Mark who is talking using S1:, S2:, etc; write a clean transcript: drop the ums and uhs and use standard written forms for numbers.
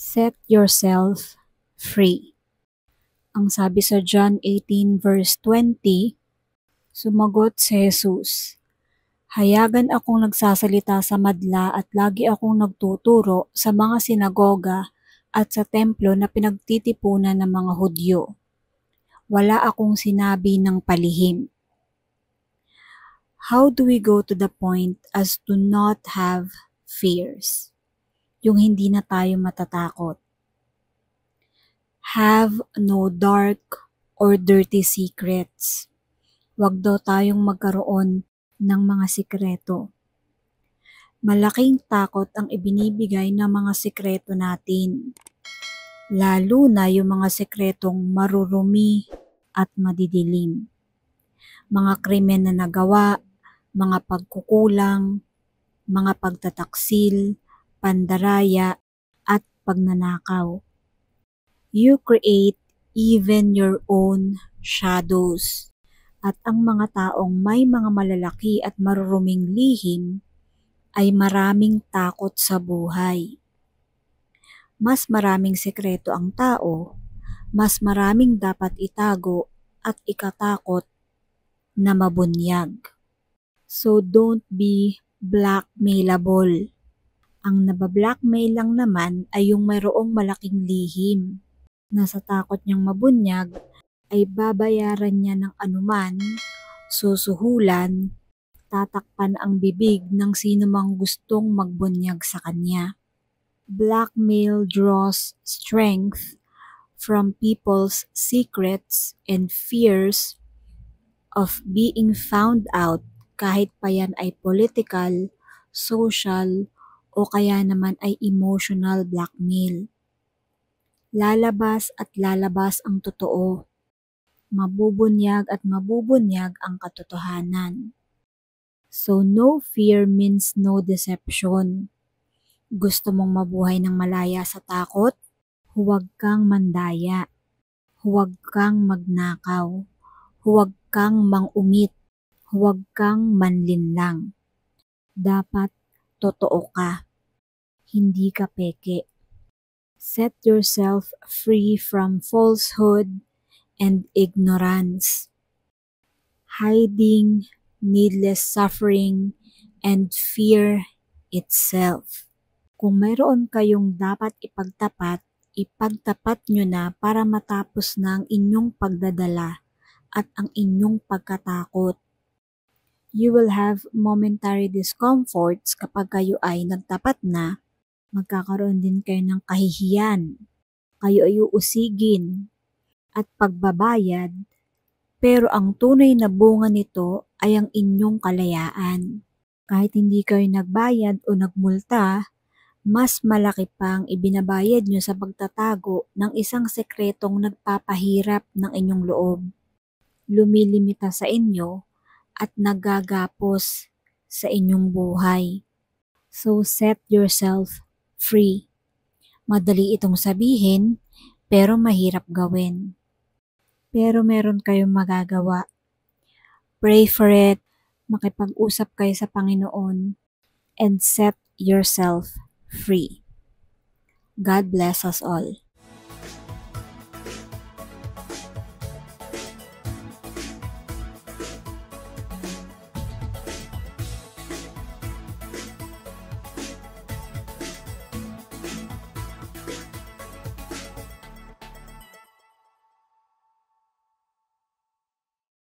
S1: Set yourself free. Ang sabi sa John 18 verse 20, sumagot si Jesus, "Hayagan akong nagsasalita sa madla at lagi akong nagtuturo sa mga sinagoga at sa templo na pinagtitipunan ng mga Hudyo. Wala akong sinabi ng palihim." How do we go to the point as to not have fears? Yung hindi na tayo matatakot. Have no dark or dirty secrets. Huwag daw tayong magkaroon ng mga sikreto. Malaking takot ang ibinibigay ng mga sikreto natin. Lalo na yung mga sikretong marurumi at madidilim. Mga krimen na nagawa, mga pagkukulang, mga pagtataksil, pandaraya, at pagnanakaw. You create even your own shadows. At ang mga taong may mga malalaki at maruruming lihim ay maraming takot sa buhay. Mas maraming sekreto ang tao, mas maraming dapat itago at ikatakot na mabunyag. So don't be blackmailable. Ang nabablackmail lang naman ay yung mayroong malaking lihim na sa takot niyang mabunyag ay babayaran niya ng anuman, susuhulan, tatakpan ang bibig ng sino mang gustong magbunyag sa kanya. Blackmail draws strength from people's secrets and fears of being found out kahit pa yan ay political, social, o kaya naman ay emotional blackmail. Lalabas at lalabas ang totoo. Mabubunyag at mabubunyag ang katotohanan. So no fear means no deception. Gusto mong mabuhay ng malaya sa takot? Huwag kang mandaya. Huwag kang magnakaw. Huwag kang mangumit. Huwag kang manlinlang. Dapat totoo ka. Hindi ka peke. Set yourself free from falsehood and ignorance. Hiding, needless suffering, and fear itself. Kung mayroon kayong dapat ipagtapat, ipagtapat nyo na para matapos na ang inyong pagdadala at ang inyong pagkatakot. You will have momentary discomforts kapag kayo ay nagtapat na. Magkakaroon din kayo ng kahihiyan. Kayo ay uusigin at pagbabayad. Pero ang tunay na bunga nito ay ang inyong kalayaan. Kahit hindi kayo nagbayad o nagmulta, mas malaki pang ibinabayad nyo sa pagtatago ng isang sekretong nagpapahirap ng inyong loob. Lumilimita sa inyo at nagagapos sa inyong buhay. So set yourself free. Madali itong sabihin, pero mahirap gawin. Pero meron kayong magagawa. Pray for it, makipag-usap kayo sa Panginoon, and set yourself free. God bless us all.